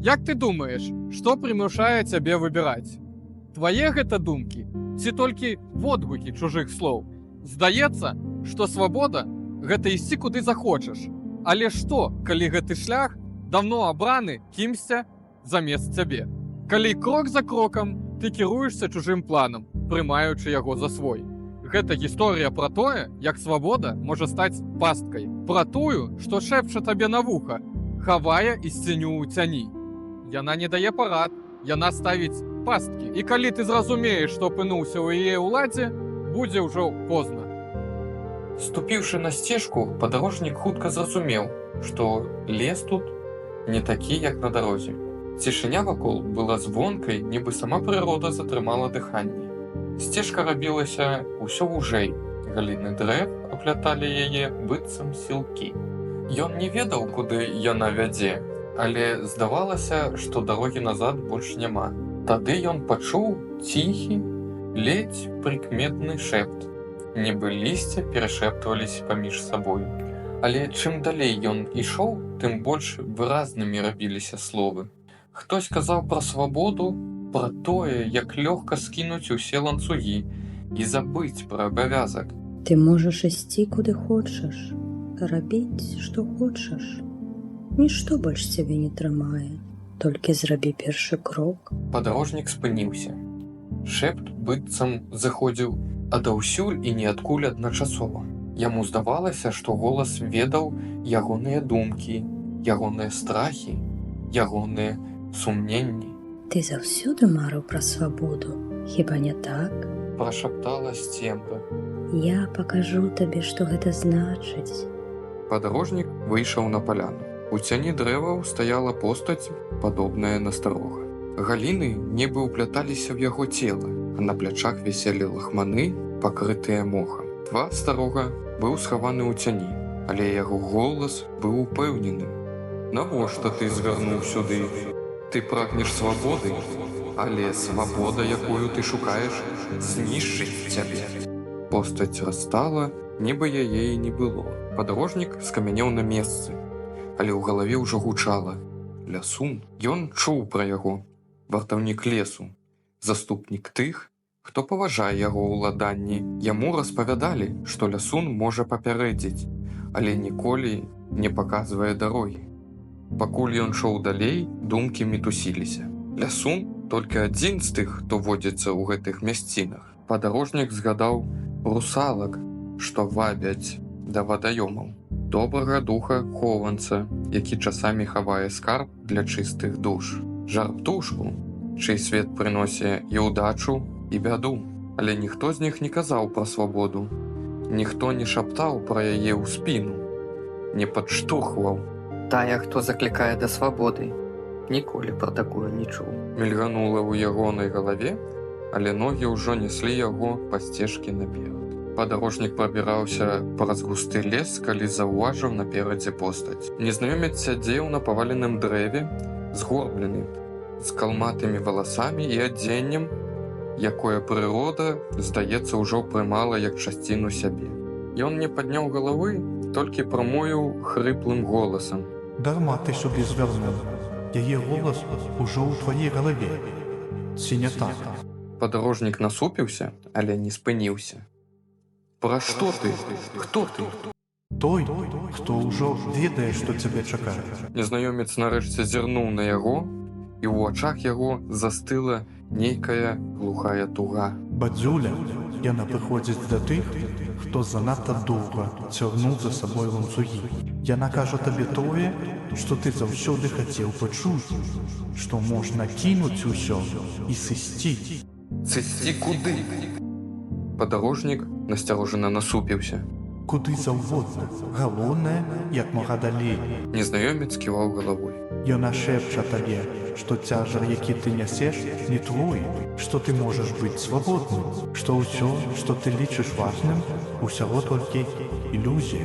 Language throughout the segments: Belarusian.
Як ты думаеш, што прымушае цябе выбіраць? Твае гэта думкі ці толькі водгукі чужых слоў? Здаецца, што свабода гэта ісці куды захочаш. Але што, калі гэты шлях давно абраны кімся замест цябе? Калі крок за крокам ты кіруешся чужым планам, прымаючы яго за свой. Гэта гісторыя пра тое, як свабода можа стаць пасткай. Пра тую, што шэпча табе на вуха, хавае ісціню ў цяні. Яна не дае парад, яна ставіць пасткі. І калі ты зразумееш, што апынуўся ў яе ўладзе, будзе ўжо позна. Ступіўшы на сцежку, падарожнік хутка зразумеў, што лес тут не такі, як на дарозе. Цішыня вакол была звонкай, нібы сама прырода затрымала дыханне. Сцежка рабілася ўсё вужэй, галіны дрэв апляталі яе быццам сілкі. Ён не ведаў, куды яна вядзе, але здавалася, што дарогі назад больш няма. Тады ён пачуў ціхі, ледзь прыкметны шэпт, нібы лісце перашэптваліся паміж сабою. Але чым далей ён ішоў, тым больш выразнымі рабіліся словы. Хтось казаў пра свабоду, пра тое, як лёгка скінуць усе ланцугі і забыць пра абавязак. Ты можаш ісці куды хочаш, рабіць, што хочаш. Нішто больш цябе не трымае, толькі зрабі першы крок. Падарожнік спыніўся. Шэпт быццам заходзіў адаўсюль і ніадкуль адначасова. Яму здавалася, што голас ведаў ягоныя думкі, ягоныя страхі, ягоныя сумненні. Ты заўсёды марыў пра свабоду, хіба не так? Прашаптала сцемра. Я пакажу табе, што гэта значыць. Падарожнік выйшаў на паляну. У цяні дрэваў стаяла постаць, падобная на старога. Галіны нібы ўпляталіся ў яго цела, а на плячах віселі лахманы, пакрытыя мохам. Твар старога быў схаваны ў цяні, але яго голас быў упэўненым. Навошта ты звярнуў сюды? Ты прагнеш свабоды, але свабода, якую ты шукаеш, знішчыць цябе. Постаць расстала, нібы яе і не было. Падарожнік скамянеў на месцы, але ў галаве ўжо гучала. Лясун. Ён чуў пра яго. Вартаўнік лесу. Заступнік тых, хто паважае яго ўладанні. Яму распавядалі, што лясун можа папярэдзіць, але ніколі не паказвае дарогі. Пакуль ён шоў далей, думкі мітусіліся. Лясун толькі адзін з тых, хто водзіцца ў гэтых мясцінах. Падарожнік згадаў русалак, што вабяць да вадаёмаў. Добрага духа хованца, які часамі хавае скарб для чыстых душ. Жартушку, чый свет прыносіць і ўдачу, і бяду. Але ніхто з них не казаў пра свабоду. Ніхто не шаптаў пра яе ў спіну, не падштурхваў. Тая, хто заклікае да свабоды, ніколі пра такую не чуў. Мільганула ў ягонай галаве, але ногі ўжо неслі яго па сцежкі наперад. Падарожнік прабіраўся праз густы лес, калі заўважыў наперадзе постаць. Незнаёмец сядзеў на паваленым дрэве, згорблены, з калматымі валасамі і адзеннем, якое прырода, здаецца, ўжо прымала як часціну сябе. Ён не падняў галавы, толькі прамовіў хрыплым голасам. Дарма ты сюды звярнуў. Яе голас ужо ў тваей галаве. Ці не так? Падарожнік насупіўся, але не спыніўся. Пра што ты? Хто ты? Той, хто ўжо ведае, што цябе чакае. Незнаёмец нарэшце зірнуў на яго, і ў вачах яго застыла нейкая глухая туга. Бадзюля, яна прыходзіць да тых, хто занадта доўга цягнуў за сабой ланцугі. Яна кажа табе тое, што ты заўсёды хацеў пачуць, што можна кінуць усё і сысці. Сысці куды? Падарожнік насцярожана насупіўся. Куды заўгодна. Галоўнае, як мага далей. Незнаёмец ківаў галавой. Яна шэпча табе, што цяжар, які ты нясеш, не твой, што ты можаш быць свабодным, што ўсё, што ты лічыш важным, усяго толькі ілюзія.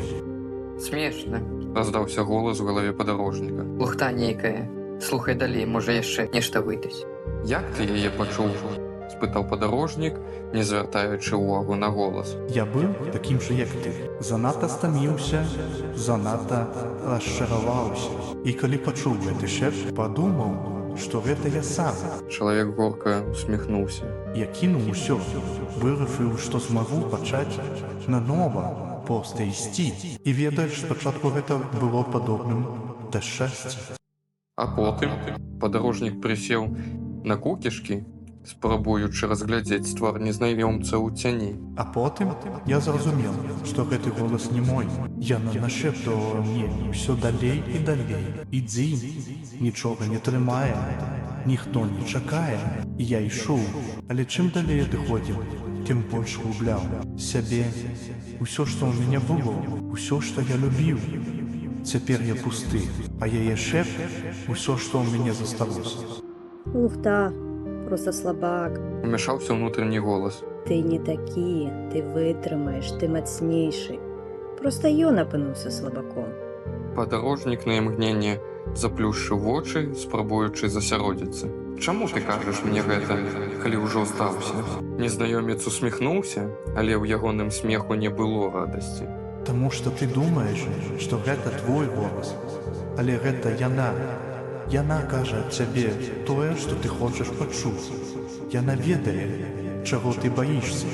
Смешна. Раздаўся голас у галаве падарожніка. Лухта нейкая. Слухай далей, можа яшчэ нешта выйдаць. Як ты яе пачуў? – спытаў падарожнік, не звяртаючы ўвагу на голас. Я быў такім жа, як ты. Занадта стаміўся, занадта расчараваўся. І калі пачуў гэты шэпт, падумаў, што гэта я сам. Чалавек горка усміхнуўся. Я кінуў усё, вырашыў, што змагу пачаць нанова, проста ісці. І ведаеш, спачатку гэта было падобным да шчасця. А потым падарожнік прысеў на кукішкі, спрабуючы разглядзець твар незнаёмца ў цяні. А потым я зразумеў, што гэты голас не мой. Яна нашэптывала мне ўсё далей і далей. Ідзі, нічога не трымае, ніхто не чакае. І я ішоў, але чым далей адыходзіў, тым больш губляў сябе. Усё, што ў мяне было, усё, што я любіў. Цяпер я пусты, а яе шэпт – усё, што ў мяне засталося. Лухта, просто слабак. Умяшаўся ўнутрыні голас. Ты не такі, ты вытрымаеш, ты мацнейшы. Просто ён апынуўся слабаком. Падарожнік на імгненне заплюшчыў вочы, спрабуючы засяродзіцца. Чаму ты кажаш мне гэта, калі ўжо здаўся? Незнаёмец усміхнуўся, але ў ягоным смеху не было радасці. Таму што ты думаеш, што гэта твой голас, але гэта яна. Яна кажа цябе тое, што ты хочаш пачуць. Яна ведае, чаго ты баішся.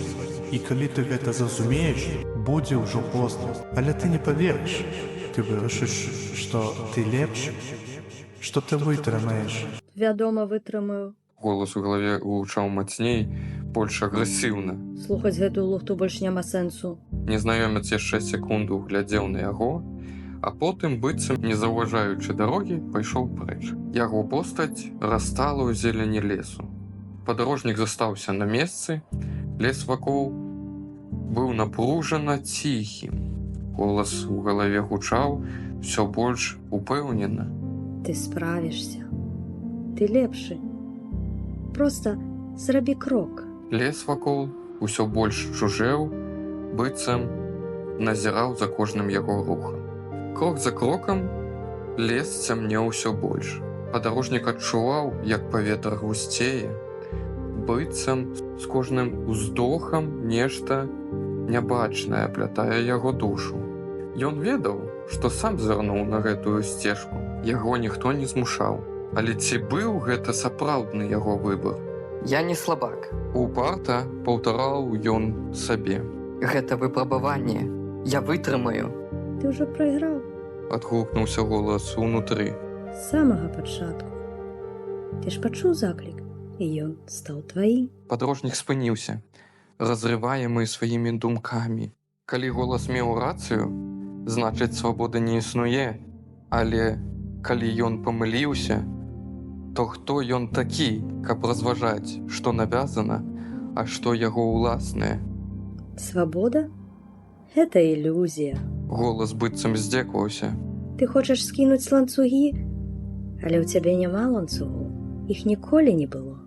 І калі ты гэта зразумееш, будзе ўжо позна. Але ты не паверыш. Ты вырашыш, што ты лепш, што ты вытрымаеш. Вядома, вытрымаю. Голас у галаве гучаў мацней, больш агрэсіўна. Слухаць гэтую лухту больш няма сэнсу. Незнаёмец яшчэ секунду глядзеў на яго, а потым, быццам не заўважаючы дарогі, пайшоў прэч. Яго постаць растала ў зелені лесу. Падарожнік застаўся на месцы, лес вакол быў напружана ціхім. Голас у галаве гучаў усё больш упэўнена. Ты справішся. Ты лепшы. Просто зрабі крок. Лес вакол усё больш чужэў, быццам назіраў за кожным яго рухам. Крок за крокам лес цямнеў усё больш. Падарожнік адчуваў, як паветра гусцее, быццам з кожным уздохам нешта нябачнае аплятае яго душу. Ён ведаў, што сам звярнуў на гэтую сцежку. Яго ніхто не змушаў. Але ці быў гэта сапраўдны яго выбар? Я не слабак. Упарта паўтараў ён сабе. Гэта выпрабаванне. Я вытрымаю. Ты ўжо прайграў. Адгукнуўся голас унутры. З самага пачатку. Ты ж пачуў заклік, і ён стаў тваім. Падарожнік спыніўся, разрываемы сваімі думкамі. Калі голас меў рацыю, значыць, свабода не існуе. Але калі ён памыліўся, то хто ён такі, каб разважаць, што навязана, а што яго ўласнае? Свабода? Гэта ілюзія. Голас быццам здзекаваўся. Ты хочаш скінуць ланцугі, але ў цябе няма ланцугоў. Іх ніколі не было.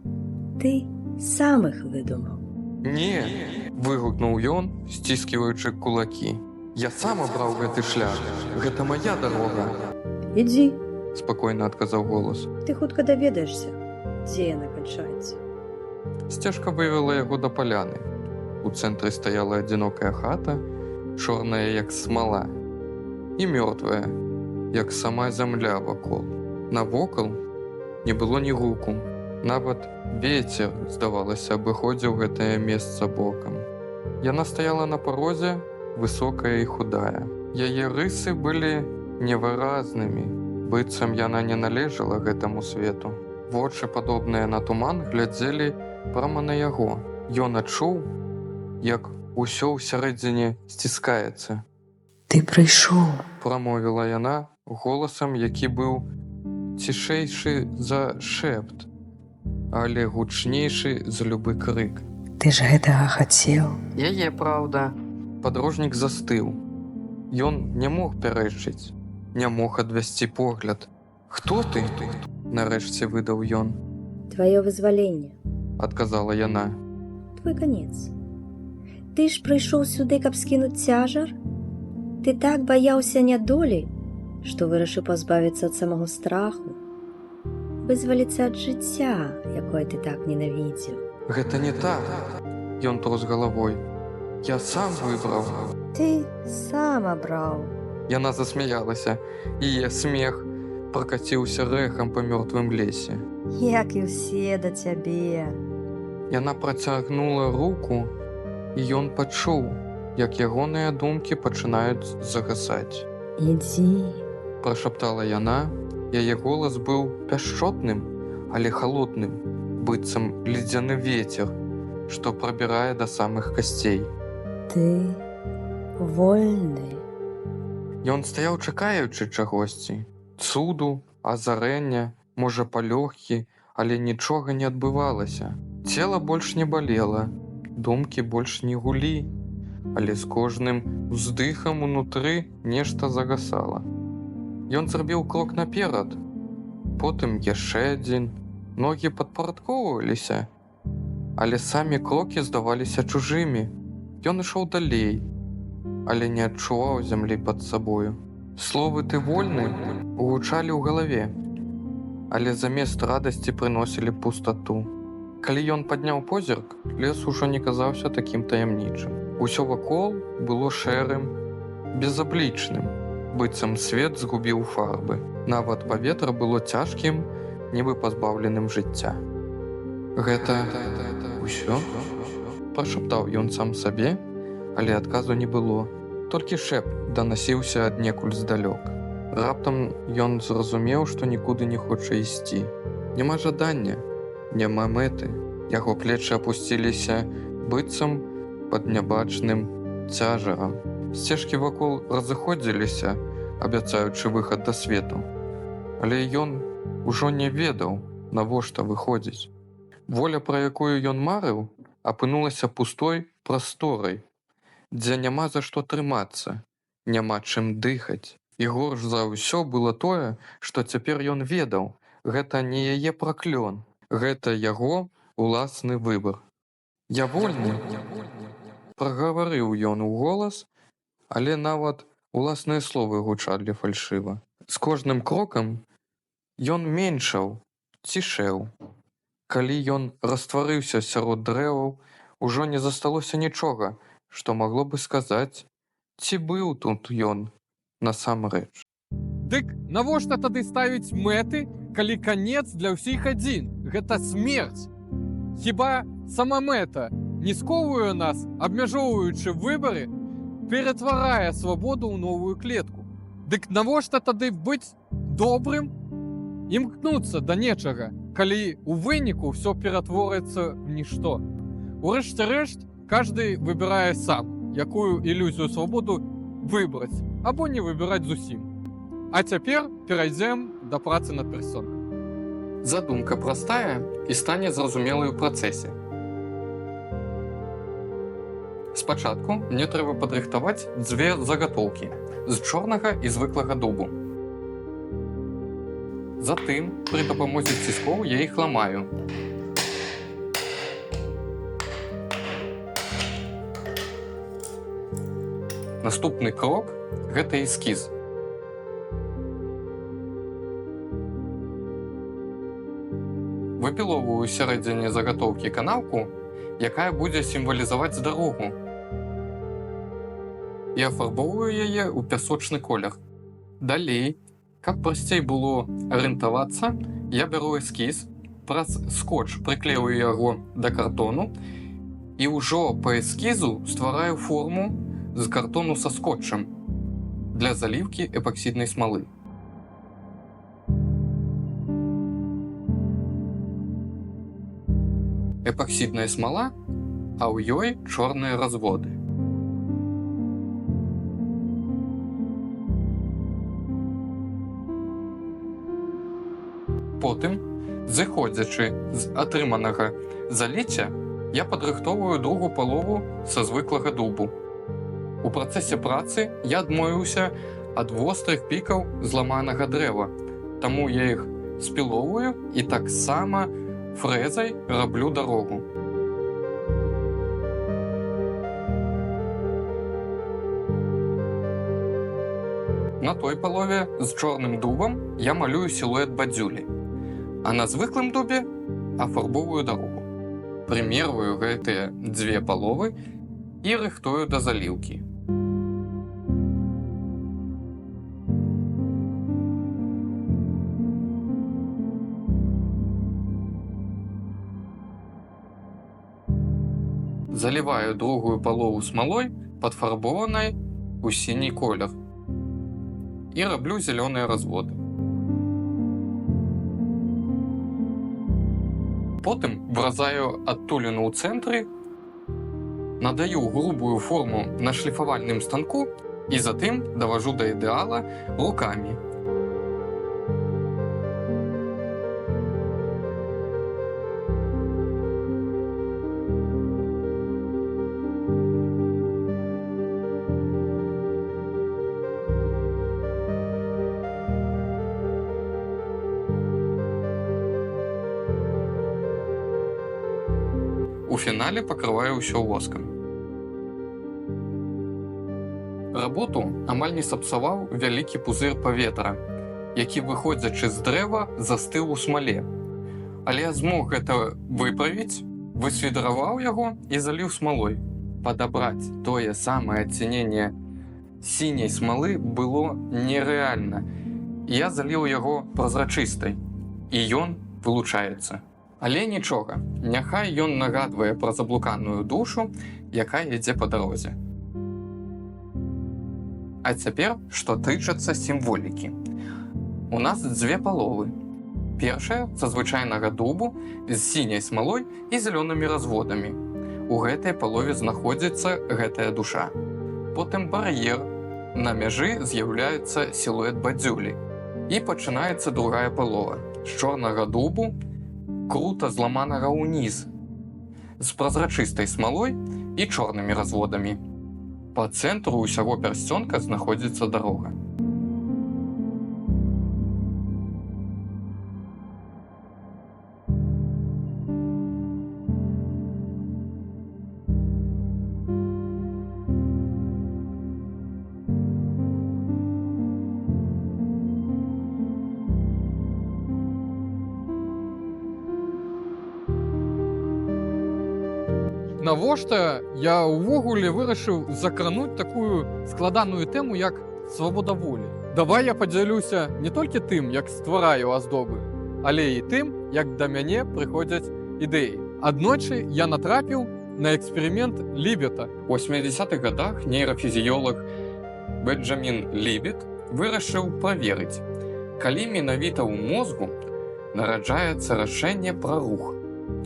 Ты сам іх выдумаў. Не, выгукнуў ён, сцісківаючы кулакі. Я сам абраў гэты шлях. Гэта мая дарога. Ідзі. Спакойна адказаў голас. Ты хутка даведаешся, дзе яна канчаецца. Сцежка вывела яго да паляны. У цэнтры стаяла адзінокая хата, чорная як смала, і мёртвая, як сама зямля вакол. Навокал не было ні гуку. Нават вецер, здавалася, абыходзіў гэтае месца бокам. Яна стаяла на парозе, высокая і худая. Яе рысы былі невыразнымі, быццам яна не належала гэтаму свету. Вочы, падобныя на туман, глядзелі прама на яго. Ён адчуў, як усё ўсярэдзіне сціскаецца. Ты прыйшоў. Прамовіла яна голасам, які быў цішэйшы за шэпт, але гучнейшы за любы крык. Ты ж гэтага хацеў. Яе праўда. Падарожнік застыў. Ён не мог пярэчыць, не мог адвесці погляд. «Хто ты?» – нарэшце выдаў ён. Тваё вызваленне. Адказала яна. Твой канец. Ты ж прыйшоў сюды, каб скінуць цяжар? Ты так баяўся нядолі, што вырашыў пазбавіцца ад самого страху, вызваліцца ад жыцця, якое ты так ненавідзеў. Гэта не так. Ён трос галавой. Я сам выбраў. Ты сам абраў. Яна засмяялася, і яе смех пракаціўся рэхам па мёртвым лесе. Як і ўсе да цябе. Яна працягнула руку, і ён пачуў, як ягоныя думкі пачынаюць загасаць. Ідзі. Прашаптала яна, яе голас быў пяшчотным, але халодным, быццам ледзяны вецер, што прабірае да самых касцей. Ты вольны. Ён стаяў чакаючы чагосьці, цуду, азарэння, можа палёгкі, але нічога не адбывалася. Цела больш не балела, думкі больш не гулі, але з кожным уздыхам унутры нешта загасала. Ён зрабіў крок наперад, потым яшчэ адзін. Ногі падпарадкоўваліся, але самі крокі здаваліся чужымі. Ён ішоў далей, але не адчуваў зямлі пад сабою. Словы «ты вольны» гучалі ў галаве, але замест радасці прыносілі пустату. Калі ён падняў позірк, лес ужо не казаўся такім таямнічым. Усё вакол было шэрым, безаблічным, быццам свет згубіў фарбы. Нават паветра было цяжкім, нібы пазбаўленым жыцця. Гэта ўсё? Прашаптаў ён сам сабе, але адказу не было. Толькі шэпт данасіўся аднекуль здалёк. Раптам ён зразумеў, што нікуды не хоча ісці. Няма жадання, няма мэты. Яго плечы апусціліся быццам пад нябачным цяжарам. Сцежкі вакол разыходзіліся, абяцаючы выхад да свету. Але ён ужо не ведаў, навошта выходзіць. Воля, пра якую ён марыў, апынулася пустой прасторай, дзе няма за што трымацца, няма чым дыхаць. І горш за ўсё было тое, што цяпер ён ведаў, гэта не яе праклён, гэта яго уласны выбар. Я вольны, прагаварыў ён уголас, але нават уласныя словы гучалі фальшыва. З кожным крокам ён меншаў, цішэў. Калі ён растварыўся сярод дрэваў, ужо не засталося нічога, што магло бы сказаць, ці быў тут ён насамрэч. Дык навошта тады ставіць мэты, калі канец для ўсіх адзін? Гэта смерць. Хіба сама мэта не сковывае нас, абмяжоўваючы выбары, ператварае свабоду ў новую клетку? Дык навошта тады быць добрым? Імкнуцца да нечага, калі ў выніку ўсё ператворыцца в нішто. Урэшце рэшт, кожны выбірае сам, якую ілюзію свабоду выбраць, або не выбіраць зусім. А цяпер перайдзем да працы над персонкай. Задумка простая і стане зразумелай у працэсе. Спачатку мне трэба падрыхтаваць дзве загатоўкі з чорнага і звыклага дубу. Затым, пры дапамозе ціскоў я іх ламаю. Наступны крок – гэта эскіз. Выпіловую ў сярэдзіне загатоўкі канаўку, якая будзе сімвалізаваць дарогу. І афарбоўваю яе ў пясочны колер. Далей, каб прасцей было арыентавацца, я бяру эскіз, праз скотч прыклею яго да картону і ўжо па эскізу ствараю форму з картону са скотчам для заліўкі эпаксіднай смалы. Эпаксідная смала, а ў ёй чорныя разводы. Потым, зыходзячы з атрыманага заліцця, я падрыхтоўваю другу палову са звыклага дубу. У працэсе працы я адмовіўся ад вострых пікаў зламанага дрэва, таму я іх спілоўваю і таксама фрэзай раблю дарогу. На той палове з чорным дубам я малюю сілуэт бадзюлі, а на звыклым дубе афарбоўваю дарогу. прымерваю гэтыя дзве паловы і рыхтую да заліўкі. Заліваю другую палову смалой, падфарбованай у сіні колер, і раблю зялёныя разводы. Потым выразаю адтуліну ў цэнтры, надаю грубую форму на шліфавальным станку і затым даважу да ідэала рукамі. У фінале пакрываю ўсё воскам. Работу амаль не сапсаваў вялікі пузыр паветра, які, выходзячы з дрэва, застыў у смале. Але я змог гэта выправіць, высвідраваў яго і заліў смалой. Падабраць тое самае адцененне сіняй смалы было нерэальна. Я заліў яго празрачыстай, і ён вылучаецца. Але нічога, няхай ён нагадвае пра заблуканую душу, якая ідзе па дарозе. А цяпер, што тычацца сімволікі. У нас дзве паловы. Першая – са звычайнага дубу з сіняй смалой і зялёнымі разводамі. У гэтай палове знаходзіцца гэтая душа. Потым бар'ер. На мяжы з'яўляецца сілуэт бадзюлі. І пачынаецца другая палова з чорнага дубу, крута зламанага ўніз, з празрачыстай смалой і чорнымі разводамі. Па цэнтру ўсяго пярсцёнка знаходзіцца дарога. Навошта я ўвогуле вырашыў закрануць такую складаную тэму, як свабода волі. Давай я падзялюся не толькі тым, як ствараю аздобы, але і тым, як да мяне прыходзяць ідэі. Аднойчы я натрапіў на эксперымент Лібета. У 80-х годах нейрафізіёлог Бенджамін Лібет вырашыў праверыць, калі менавіта ў мозгу нараджаецца рашэнне пра рух.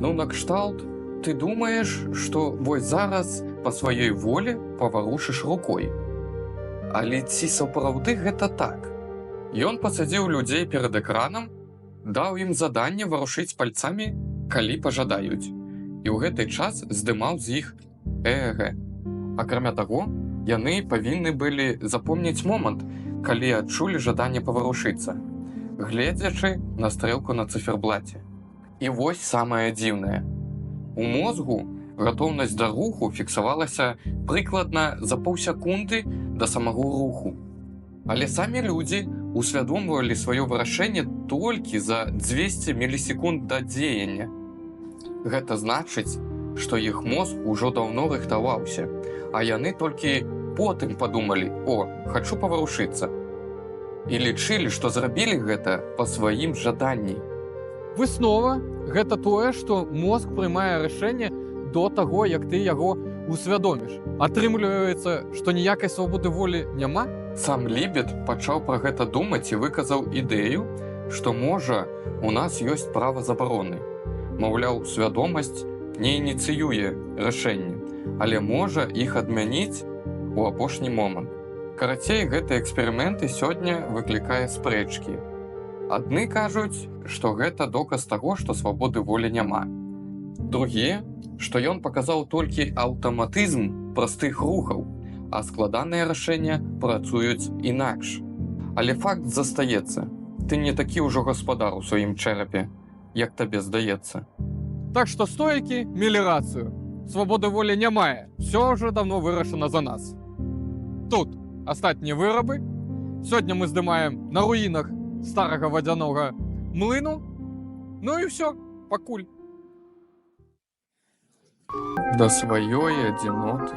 Накшталт, ты думаеш, што вось зараз па сваёй волі паварушыш рукой. Але ці сапраўды гэта так? Ён пасадзіў людзей перад экранам, даў ім заданне варушыць пальцамі, калі пажадаюць. І ў гэты час здымаў з іх ЭЭГ. Акрамя таго, яны павінны былі запомніць момант, калі адчулі жаданне паварушыцца, гледзячы на стрэлку на цыферблаце. І вось самае дзіўнае. У мозгу гатоўнасць да руху фіксавалася прыкладна за паўсекунды да самого руху. Але самі людзі усвядомлівалі сваё вырашэнне толькі за 200 мілісекунд да дзеяння. Гэта значыць, што іх мозг ужо даўно рыхтаваўся, а яны толькі потым падумалі: «О, хачу паварушыцца». І лічылі, што зрабілі гэта па сваім жаданні. Выснова – гэта тое, што мозг прымае рашэнне до таго, як ты яго усвядоміш. Атрымліваецца, што ніякай свабоды волі няма? Сам Лібет пачаў пра гэта думаць і выказаў ідэю, што, можа, у нас ёсць права забароны. Маўляў, свядомасць не ініцыюе рашэнне, але можа іх адмяніць у апошні момант. Карацей, гэты эксперымент і сёння выклікае спрэчкі. Адны кажуць, што гэта доказ таго, што свабоды волі няма. Другія, што ён паказаў толькі аўтаматызм простых рухаў, а складаныя рашэння працуюць інакш. Але факт застаецца. Ты не такі ўжо гаспадар у сваім чэрапе, як табе здаецца. Так што стоікі мелі рацыю. Свабоды волі не мае. Всё ўжо давно вырашана за нас. Тут астатнія вырабы. Сёння мы здымаем на руінах старага вадзянога млыну. Ну і ўсё, пакуль. Да сваёй адзіноты